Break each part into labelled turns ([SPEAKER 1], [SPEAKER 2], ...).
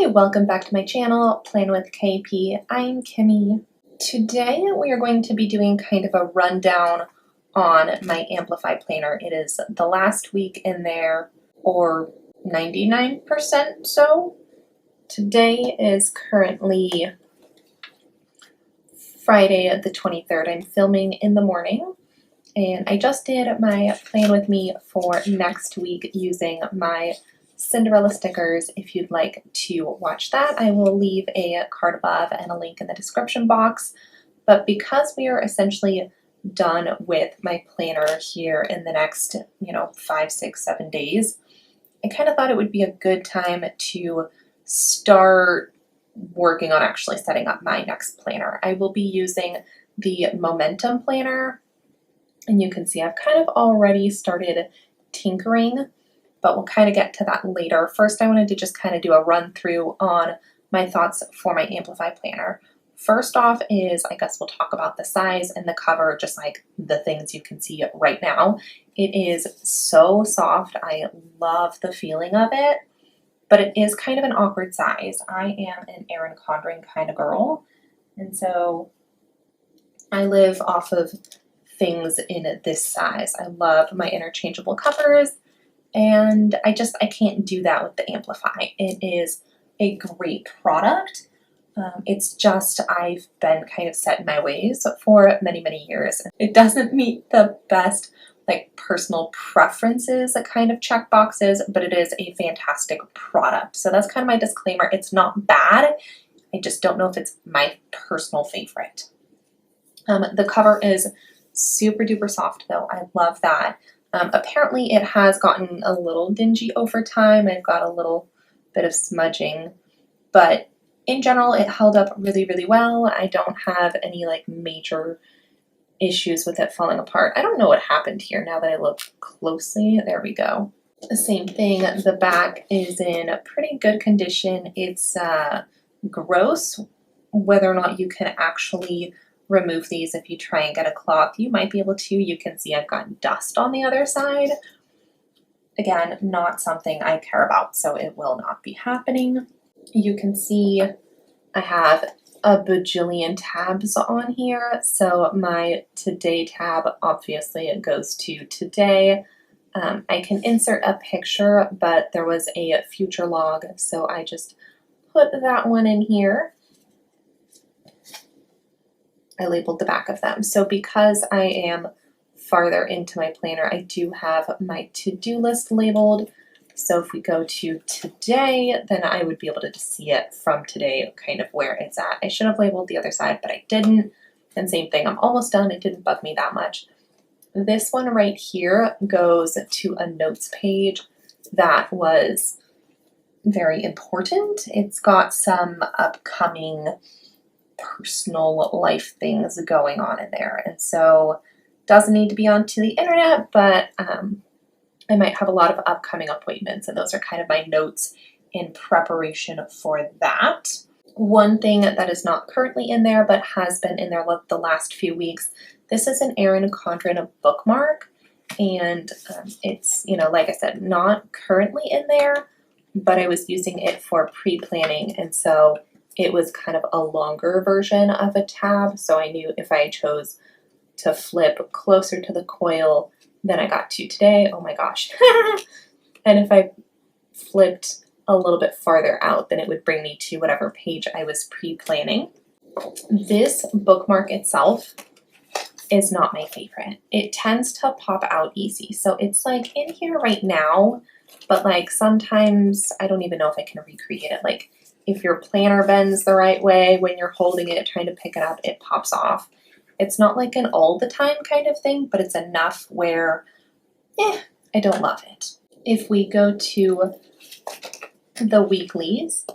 [SPEAKER 1] welcome back to my channel, Plan with KP. I'm Kimmy. Today we are going to be doing kind of a rundown on my Amplify Planner. It is the last week in there, or 99% so. Today is currently Friday the 23rd. I'm filming in the morning, and I just did my Plan with Me for next week using my Cinderella stickers. If you'd like to watch that, I will leave a card above and a link in the description box. But because we are essentially done with my planner here in the next, 5, 6, 7 days, I kind of thought it would be a good time to start working on actually setting up my next planner. I will be using the Momentum Planner, and you can see I've kind of already started tinkering, but we'll kind of get to that later. First, I wanted to just kind of do a run through on my thoughts for my Amplify Planner. First off is, I guess we'll talk about the size and the cover, just like the things you can see right now. It is so soft. I love the feeling of it, but it is kind of an awkward size. I am an Erin Condren kind of girl, and so I live off of things in this size. I love my interchangeable covers, and I can't do that with the Amplify. It is a great product. It's just I've been kind of set in my ways for many, many years. It doesn't meet the best personal preferences kind of check boxes, but it is a fantastic product. So that's kind of my disclaimer. It's not bad. I just don't know if it's my personal favorite. The cover is super duper soft though. I love that. Apparently it has gotten a little dingy over time. I've got a little bit of smudging, but in general it held up really, really well. I don't have any major issues with it falling apart. I don't know what happened here now that I look closely. There we go. The same thing, the back is in pretty good condition. It's gross whether or not you can actually remove these. If you try and get a cloth, you might be able to. You can see I've got dust on the other side. Again, not something I care about, so it will not be happening. You can see I have a bajillion tabs on here. So my today tab, obviously it goes to today. I can insert a picture, but there was a future log, so I just put that one in here. I labeled the back of them. So because I am farther into my planner, I do have my to-do list labeled. So if we go to today, then I would be able to just see it from today, kind of where it's at. I should have labeled the other side, but I didn't. And same thing, I'm almost done. It didn't bug me that much. This one right here goes to a notes page that was very important. It's got some upcoming personal life things going on in there, and so doesn't need to be onto the internet, but I might have a lot of upcoming appointments, and those are kind of my notes in preparation for that. One thing that is not currently in there but has been in there the last few weeks, this is an Erin Condren bookmark, and it's, like I said, not currently in there, but I was using it for pre-planning, and so it was kind of a longer version of a tab, so I knew if I chose to flip closer to the coil than I got to today, oh my gosh, and if I flipped a little bit farther out, then it would bring me to whatever page I was pre-planning. This bookmark itself is not my favorite. It tends to pop out easy, so it's in here right now, but sometimes I don't even know if I can recreate it. If your planner bends the right way when you're holding it, trying to pick it up, it pops off. It's not an all the time kind of thing, but it's enough where, I don't love it. If we go to the weeklies,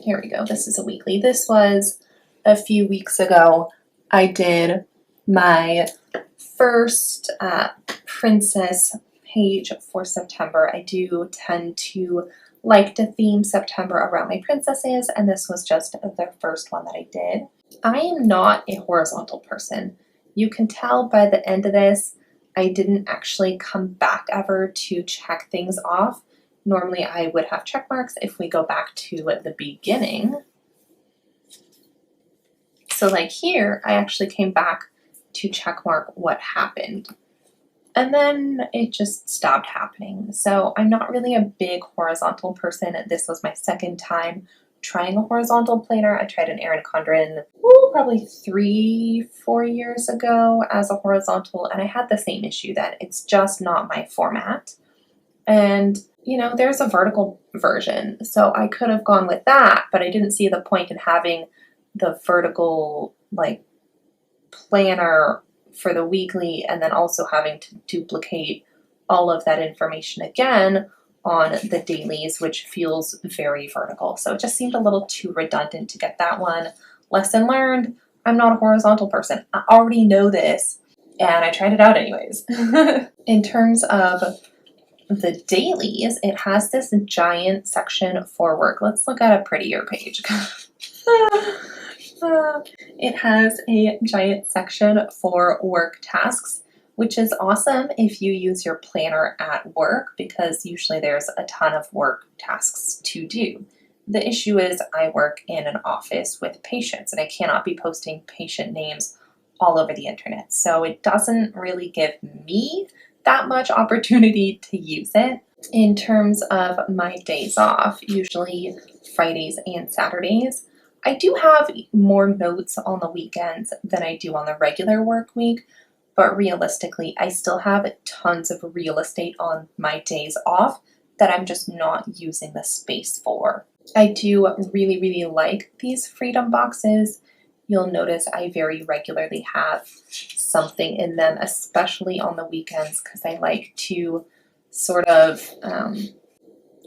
[SPEAKER 1] here we go. This is a weekly. This was a few weeks ago. I did my first princess page for September. I do tend to like to theme September around my princesses, and this was just the first one that I did. I am not a horizontal person. You can tell by the end of this, I didn't actually come back ever to check things off. Normally I would have check marks if we go back to the beginning. So like here, I actually came back to check mark what happened. And then it just stopped happening. So I'm not really a big horizontal person. This was my second time trying a horizontal planner. I tried an Erin Condren probably 3-4 years ago as a horizontal, and I had the same issue that it's just not my format. And you know, there's a vertical version, so I could have gone with that, but I didn't see the point in having the vertical like planner for the weekly and then also having to duplicate all of that information again on the dailies, which feels very vertical. So it just seemed a little too redundant to get that one. Lesson learned, I'm not a horizontal person. I already know this, and I tried it out anyways. In terms of the dailies, it has this giant section for work. Let's look at a prettier page. It has a giant section for work tasks, which is awesome if you use your planner at work because usually there's a ton of work tasks to do. The issue is I work in an office with patients and I cannot be posting patient names all over the internet. So it doesn't really give me that much opportunity to use it. In terms of my days off, usually Fridays and Saturdays, I do have more notes on the weekends than I do on the regular work week, but realistically, I still have tons of real estate on my days off that I'm just not using the space for. I do really, really like these freedom boxes. You'll notice I very regularly have something in them, especially on the weekends, because I like to sort of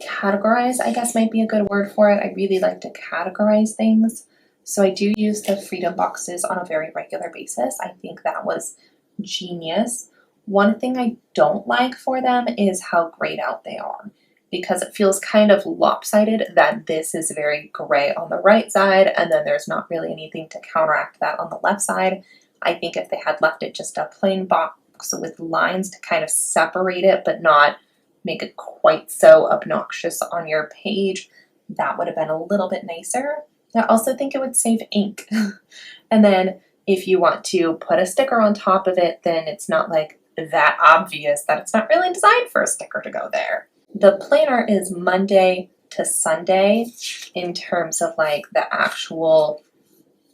[SPEAKER 1] categorize, I guess might be a good word for it. I really like to categorize things. So I do use the freedom boxes on a very regular basis. I think that was genius. One thing I don't like for them is how grayed out they are, because it feels kind of lopsided that this is very gray on the right side and then there's not really anything to counteract that on the left side. I think if they had left it just a plain box with lines to kind of separate it but not make it quite so obnoxious on your page, that would have been a little bit nicer. I also think it would save ink. And then if you want to put a sticker on top of it, then it's not like that obvious that it's not really designed for a sticker to go there. The planner is Monday to Sunday in terms of like the actual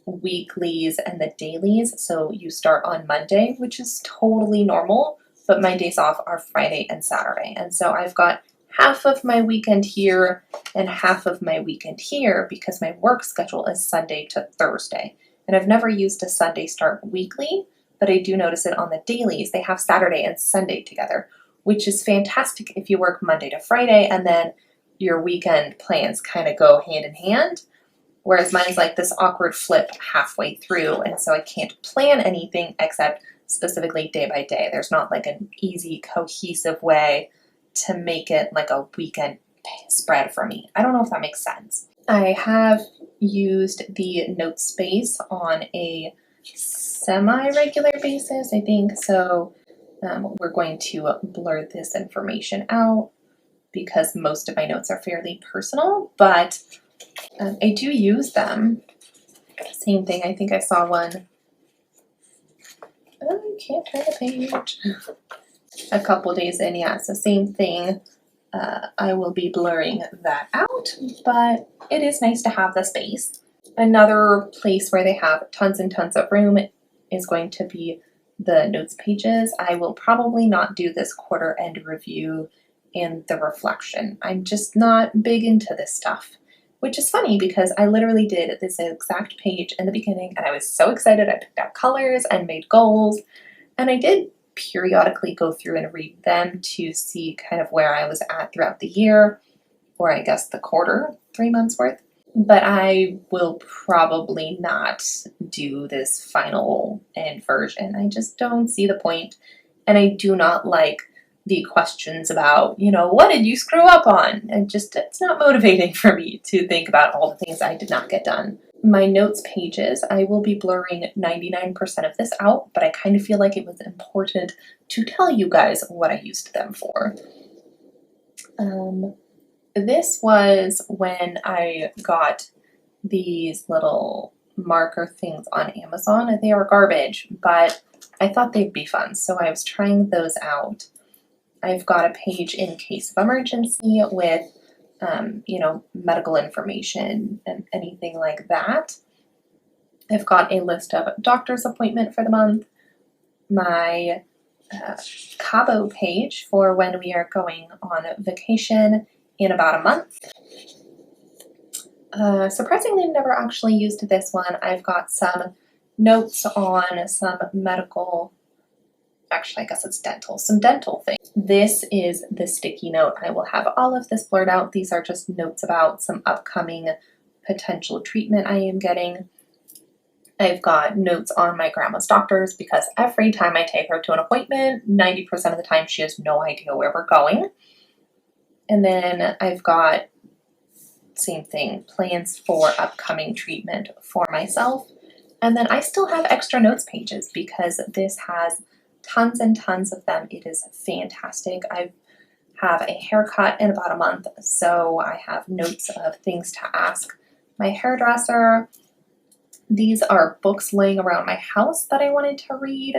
[SPEAKER 1] weeklies and the dailies. So you start on Monday, which is totally normal, but my days off are Friday and Saturday. And so I've got half of my weekend here and half of my weekend here because my work schedule is Sunday to Thursday. And I've never used a Sunday start weekly, but I do notice it on the dailies. They have Saturday and Sunday together, which is fantastic if you work Monday to Friday and then your weekend plans kind of go hand in hand. Whereas mine's like this awkward flip halfway through, and so I can't plan anything except specifically day by day. There's not like an easy, cohesive way to make it like a weekend spread for me. I don't know if that makes sense. I have used the note space on a semi-regular basis, I think, so we're going to blur this information out because most of my notes are fairly personal, but I do use them. Same thing, I think I saw one. Oh, you can't turn the page. A couple days in, yeah, it's the same thing. I will be blurring that out, but it is nice to have the space. Another place where they have tons and tons of room is going to be the notes pages. I will probably not do this quarter end review and the reflection. I'm just not big into this stuff, which is funny because I literally did this exact page in the beginning and I was so excited. I picked out colors and made goals, and I did periodically go through and read them to see kind of where I was at throughout the year, or I guess the quarter, 3 months worth. But I will probably not do this final end version. I just don't see the point, and I do not like the questions about, you know, what did you screw up on? And just, it's not motivating for me to think about all the things I did not get done. My notes pages, I will be blurring 99% of this out, but I kind of feel like it was important to tell you guys what I used them for. This was when I got these little marker things on Amazon. They are garbage, but I thought they'd be fun, so I was trying those out. I've got a page in case of emergency with, medical information and anything like that. I've got a list of doctor's appointment for the month, my Cabo page for when we are going on vacation in about a month. Surprisingly, never actually used this one. I've got some notes on some medical, actually I guess it's dental, some dental things. This is the sticky note. I will have all of this blurred out. These are just notes about some upcoming potential treatment I am getting. I've got notes on my grandma's doctors because every time I take her to an appointment, 90% of the time she has no idea where we're going. And then I've got, same thing, plans for upcoming treatment for myself. And then I still have extra notes pages because this has tons and tons of them. It is fantastic. I have a haircut in about a month, so I have notes of things to ask my hairdresser. These are books laying around my house that I wanted to read,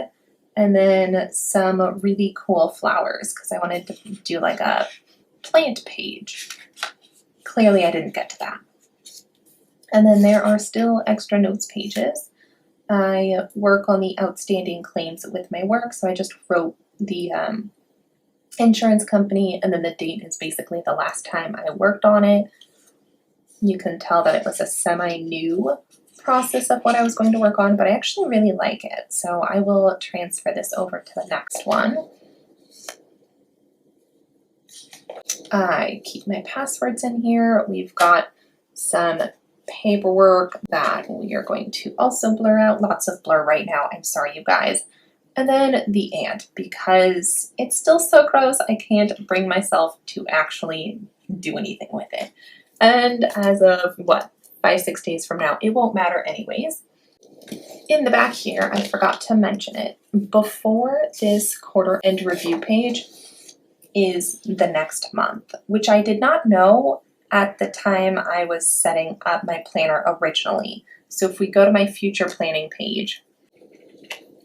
[SPEAKER 1] and then some really cool flowers because I wanted to do like a plant page. Clearly I didn't get to that. And then there are still extra notes pages. I work on the outstanding claims with my work, so I just wrote the insurance company, and then the date is basically the last time I worked on it. You can tell that it was a semi-new process of what I was going to work on, but I actually really like it. So I will transfer this over to the next one. I keep my passwords in here. We've got some paperwork that we are going to also blur out. Lots of blur right now. I'm sorry, you guys. And then the ant, because it's still so gross, I can't bring myself to actually do anything with it. And as of, 5-6 days from now, it won't matter anyways. In the back here, I forgot to mention it. Before this quarter end review page is the next month, which I did not know at the time I was setting up my planner originally. So if we go to my future planning page,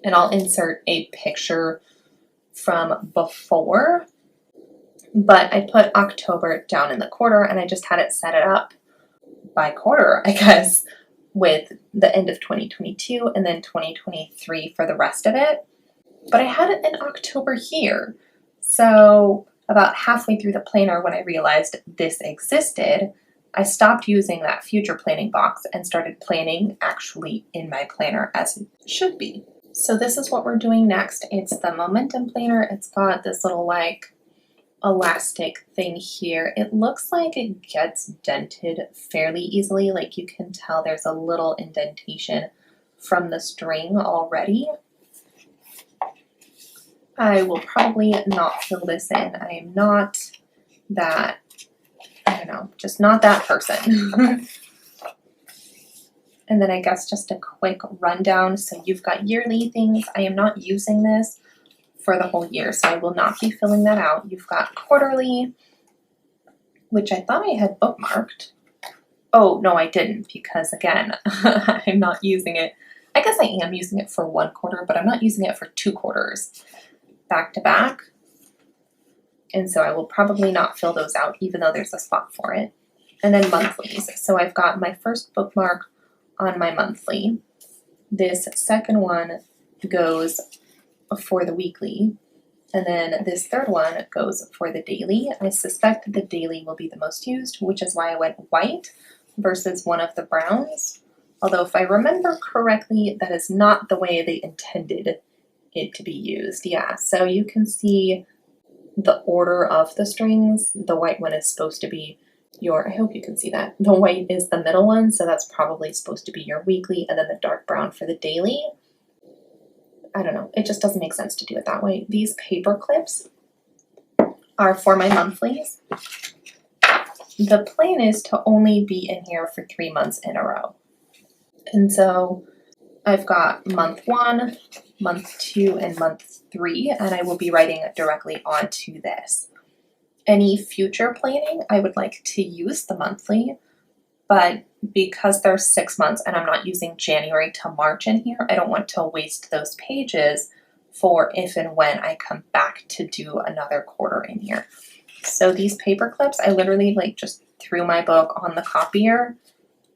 [SPEAKER 1] and I'll insert a picture from before, but I put October down in the quarter and I just had it set it up by quarter, I guess, with the end of 2022 and then 2023 for the rest of it. But I had it in October here. So about halfway through the planner, when I realized this existed, I stopped using that future planning box and started planning actually in my planner as it should be. So this is what we're doing next. It's the momentum planner. It's got this little like elastic thing here. It looks like it gets dented fairly easily. Like you can tell there's a little indentation from the string already. I will probably not fill this in. I am not that, just not that person. And then I guess just a quick rundown. So you've got yearly things. I am not using this for the whole year, so I will not be filling that out. You've got quarterly, which I thought I had bookmarked. Oh, no, I didn't, because again, I'm not using it. I guess I am using it for 1 quarter, but I'm not using it for 2 quarters back to back. And so I will probably not fill those out, even though there's a spot for it. And then monthlies. So I've got my first bookmark on my monthly. This second one goes for the weekly, and then this third one goes for the daily. I suspect the daily will be the most used, which is why I went white versus one of the browns. Although if I remember correctly, that is not the way they intended it to be used. Yeah, so you can see the order of the strings. The white one is supposed to be your, I hope you can see that. The white is the middle one, so that's probably supposed to be your weekly, and then the dark brown for the daily. I don't know, it just doesn't make sense to do it that way. These paper clips are for my monthlies. The plan is to only be in here for 3 months in a row. And so I've got month 1, month 2, and month 3, and I will be writing directly onto this. Any future planning, I would like to use the monthly, but because there's 6 months and I'm not using January to March in here, I don't want to waste those pages for if and when I come back to do another quarter in here. So these paper clips, I literally just threw my book on the copier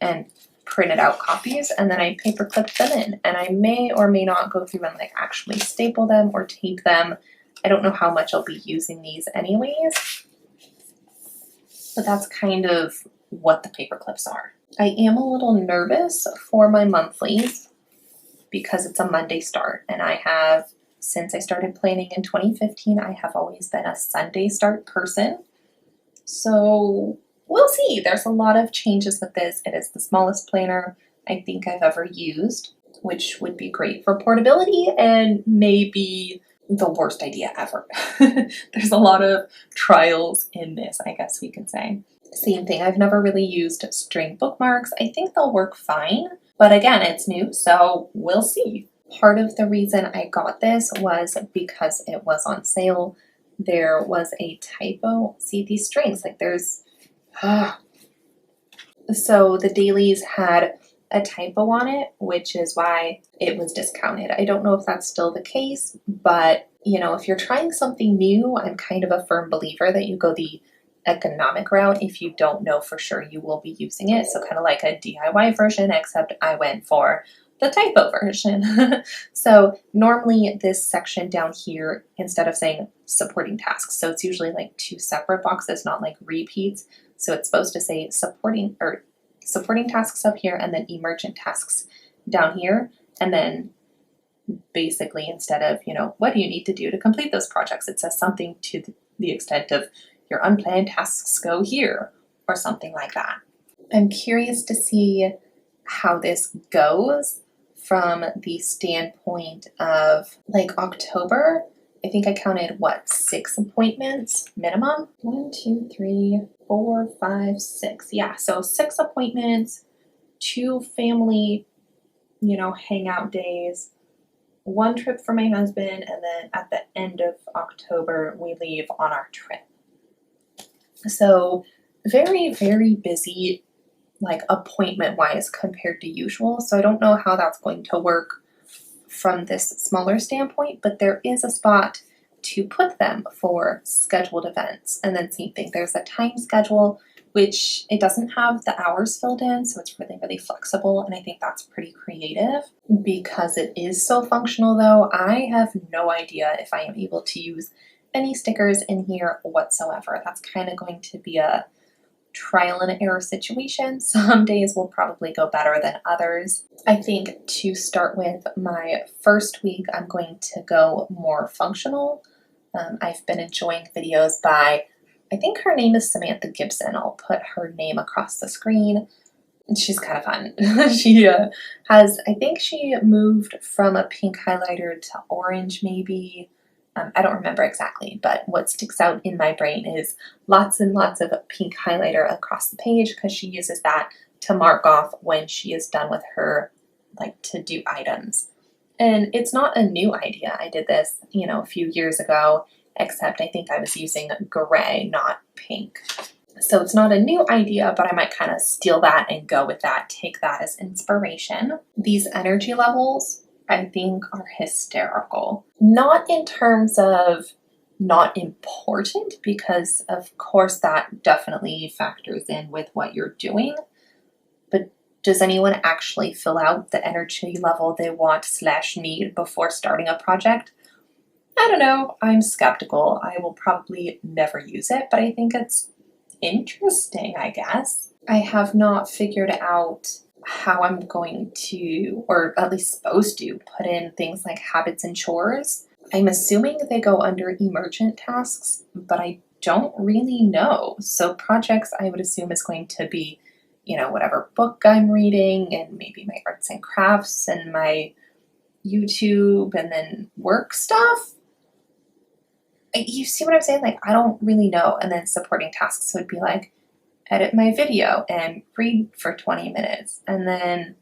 [SPEAKER 1] and printed out copies, and then I paper clipped them in, and I may or may not go through and actually staple them or tape them. I don't know how much I'll be using these anyways, but that's kind of what the paper clips are. I am a little nervous for my monthlies because it's a Monday start, and I have, since I started planning in 2015, I have always been a Sunday start person. So we'll see. There's a lot of changes with this. It is the smallest planner I think I've ever used, which would be great for portability and maybe the worst idea ever. There's a lot of trials in this, I guess we could say. Same thing, I've never really used string bookmarks. I think they'll work fine, but again, it's new, so we'll see. Part of the reason I got this was because it was on sale. There was a typo. See these strings, there's so the dailies had a typo on it, which is why it was discounted. I don't know if that's still the case, but if you're trying something new, I'm kind of a firm believer that you go the economic route if you don't know for sure you will be using it. So kind of like a DIY version, except I went for the typo version. So normally this section down here, instead of saying supporting tasks, so it's usually 2 separate boxes, not repeats. So it's supposed to say supporting tasks up here and then emergent tasks down here. And then basically instead of, what do you need to do to complete those projects, it says something to the extent of your unplanned tasks go here or something like that. I'm curious to see how this goes from the standpoint of October. I think I counted 6 appointments minimum. 1, 2, 3, 4, 5, 6. Yeah, so 6 appointments, 2 family, hangout days, 1 trip for my husband, and then at the end of October we leave on our trip. So very, very busy, appointment wise compared to usual. So I don't know how that's going to work from this smaller standpoint, but there is a spot to put them for scheduled events. And then same thing, there's a time schedule, which it doesn't have the hours filled in. So it's really, really flexible. And I think that's pretty creative because it is so functional though. I have no idea if I am able to use any stickers in here whatsoever. That's kind of going to be a trial and error situation. Some days will probably go better than others. I think to start with my first week, I'm going to go more functional. I've been enjoying videos by, I think her name is Samantha Gibson. I'll put her name across the screen. She's kind of fun. She has, I think she moved from a pink highlighter to orange maybe. I don't remember exactly, but what sticks out in my brain is lots and lots of pink highlighter across the page because she uses that to mark off when she is done with her to-do items. And it's not a new idea. I did this, a few years ago, except I think I was using gray, not pink. So it's not a new idea, but I might kind of steal that and go with that, take that as inspiration. These energy levels, I think, are hysterical. Not in terms of not important, because of course that definitely factors in with what you're doing, but does anyone actually fill out the energy level they want/need before starting a project? I don't know. I'm skeptical. I will probably never use it, but I think it's interesting, I guess. I have not figured out how I'm going to, or at least supposed to, put in things like habits and chores. I'm assuming they go under emergent tasks, but I don't really know. So projects, I would assume, is going to be, whatever book I'm reading, and maybe my arts and crafts and my YouTube, and then work stuff. You see what I'm saying? I don't really know. And then supporting tasks would be edit my video and read for 20 minutes, and then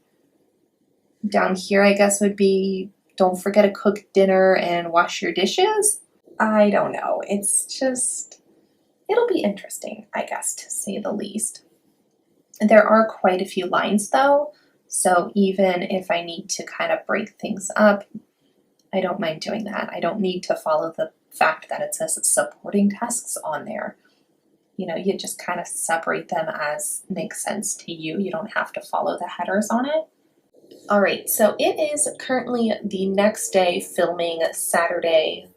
[SPEAKER 1] Down here, I guess, would be don't forget to cook dinner and wash your dishes. I don't know. It's just, it'll be interesting, I guess, to say the least. There are quite a few lines though, so even if I need to kind of break things up, I don't mind doing that. I don't need to follow the fact that it says supporting tasks on there. You know, you just kind of separate them as makes sense to you. You don't have to follow the headers on it. All right, so it is currently the next day, filming Saturday.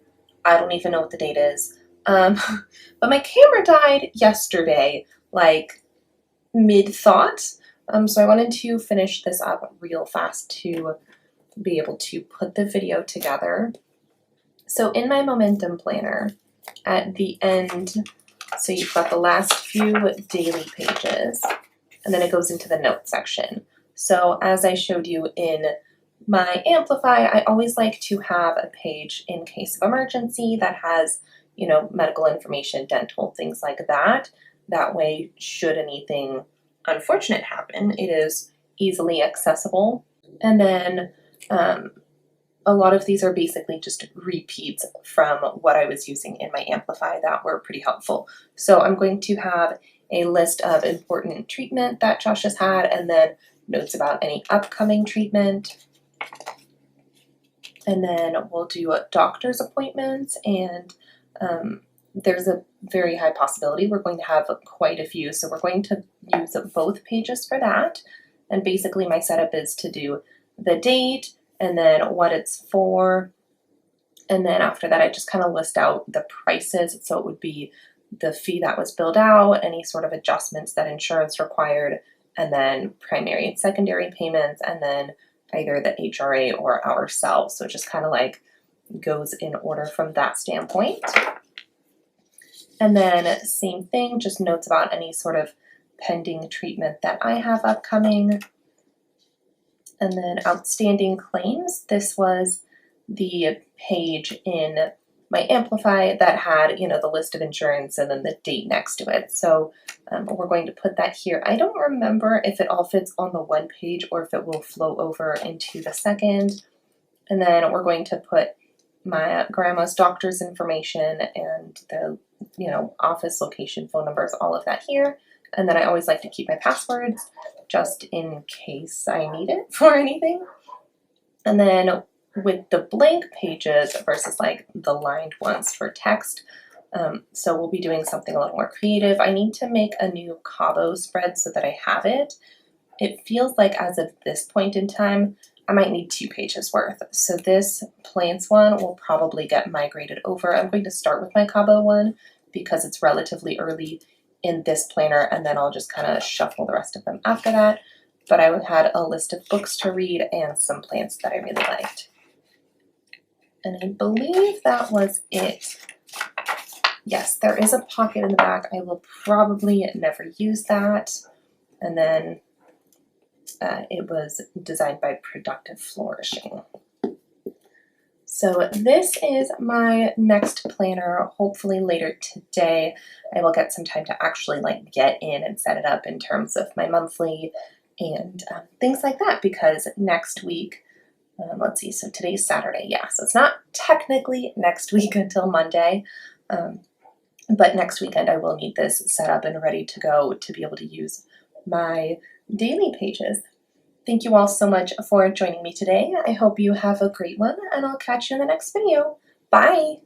[SPEAKER 1] I don't even know what the date is. But my camera died yesterday, like mid-thought. So I wanted to finish this up real fast to be able to put the video together. So in my momentum planner, at the end, so you've got the last few daily pages, and then it goes into the notes section. So as I showed you in my Amplify, I always like to have a page in case of emergency that has, you know, medical information, dental, things like that. That way, should anything unfortunate happen, it is easily accessible. And then a lot of these are basically just repeats from what I was using in my Amplify that were pretty helpful. So I'm going to have a list of important treatment that Josh has had, and then notes about any upcoming treatment. And then we'll do doctor's appointments, and there's a very high possibility we're going to have quite a few. So we're going to use both pages for that. And basically my setup is to do the date and then what it's for. And then after that, I just kind of list out the prices. So it would be the fee that was billed out, any sort of adjustments that insurance required, and then primary and secondary payments, and then either the HRA or ourselves. So it just kind of like goes in order from that standpoint. And then same thing, just notes about any sort of pending treatment that I have upcoming. And then outstanding claims. This was the page in my Amplify that had, you know, the list of insurance and then the date next to it. So we're going to put that here. I don't remember if it all fits on the one page or if it will flow over into the second. And then we're going to put my grandma's doctor's information and the, you know, office location, phone numbers, all of that here. And then I always like to keep my passwords just in case I need it for anything. And then with the blank pages versus like the lined ones for text, so we'll be doing something a little more creative. I need to make a new Cabo spread so that I have it. It feels like as of this point in time, I might need 2 pages worth. So this plants one will probably get migrated over. I'm going to start with my Cabo one because it's relatively early in this planner, and then I'll just kind of shuffle the rest of them after that. But I had a list of books to read and some plants that I really liked. And I believe that was it. Yes, there is a pocket in the back. I will probably never use that. And then it was designed by Productive Flourishing. So this is my next planner. Hopefully later today, I will get some time to actually like get in and set it up in terms of my monthly and things like that, because next week, let's see, so today's Saturday, yeah, so it's not technically next week until Monday, but next weekend I will need this set up and ready to go to be able to use my daily pages. Thank you all so much for joining me today. I hope you have a great one, and I'll catch you in the next video. Bye!